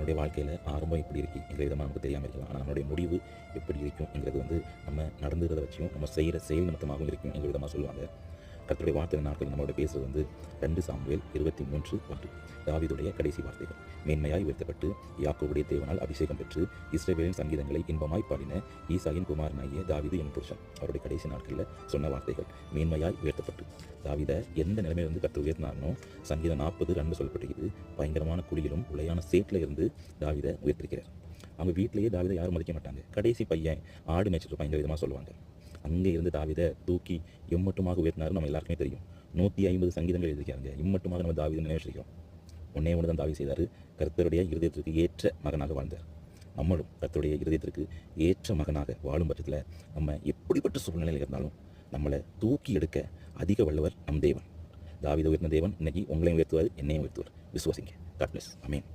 நம்மளுடைய வாழ்க்கையில் ஆரம்பம் எப்படி இருக்குது எந்த விதமாக நமக்கு தெரியாமல் இருக்கலாம். ஆனால் நம்மளுடைய முடிவு எப்படி இருக்கும்ங்கிறது நம்ம நடந்துகிறத வச்சும் நம்ம செய்கிற செயல் நிமித்தமாகவும் இருக்கும் எங்கள் விதமாக சொல்லுவாங்க. கர்த்தருடைய வார்த்தை நாட்கள் நம்மளோட பேசுகிறது 2 சாமுவேல் 23:1. தாவீதுடைய கடைசி வார்த்தைகள். மேன்மையாய் உயர்த்தப்பட்டு யாக்கோபுடைய தேவனால் அபிஷேகம் பெற்று இஸ்ரவேலின் சங்கீதங்களை இன்பமாய் பாடின ஈசாயின் குமாரனாகிய தாவீது என் புருஷன். அவருடைய கடைசி நாட்களில் சொன்ன வார்த்தைகள். மேன்மையாய் உயர்த்தப்பட்டு தாவீதை எந்த நிலைமையிலிருந்து கர்த்தர் உயர்த்தினார்னோ சங்கீதம் 40:2 சொல்லப்பட்டிருக்குது. பயங்கரமான குழியிலும் உளையான சேற்றில் இருந்து தாவீதை உயர்த்திருக்கிறார். அவங்க வீட்டிலேயே தாவீதை யாரும் மதிக்க மாட்டாங்க. கடைசி பையன் ஆடு மேய்ச்சிட்டு பயங்கர விதமாக சொல்லுவாங்க. அங்கே இருந்து தாவீதை தூக்கி இம்மட்டுமாக உயர்த்தினார். நம்ம எல்லாருக்குமே தெரியும். 150 சங்கீதங்கள் எழுதியிருக்காங்க. இம்மட்டுமாக நம்ம தாவீதை நினைச்சிருக்கோம். ஒன்னே ஒன்று தான் தாவீது செய்தார். கர்த்தருடைய இருதயத்திற்கு ஏற்ற மகனாக வாழ்ந்தார். நம்மளும் கர்த்தருடைய இருதயத்திற்கு ஏற்ற மகனாக வாழும் பட்சத்தில் நம்ம எப்படிப்பட்ட சூழ்நிலையில் இருந்தாலும் நம்மளை தூக்கி எடுக்க அதிக வல்லவர் நம் தேவன். தாவீதை உயர்ந்த தேவன் இன்னைக்கு உங்களையும் உயர்த்துவார், என்னையும் உயர்த்துவார். விசுவாசிங்க. God bless. ஆமென்.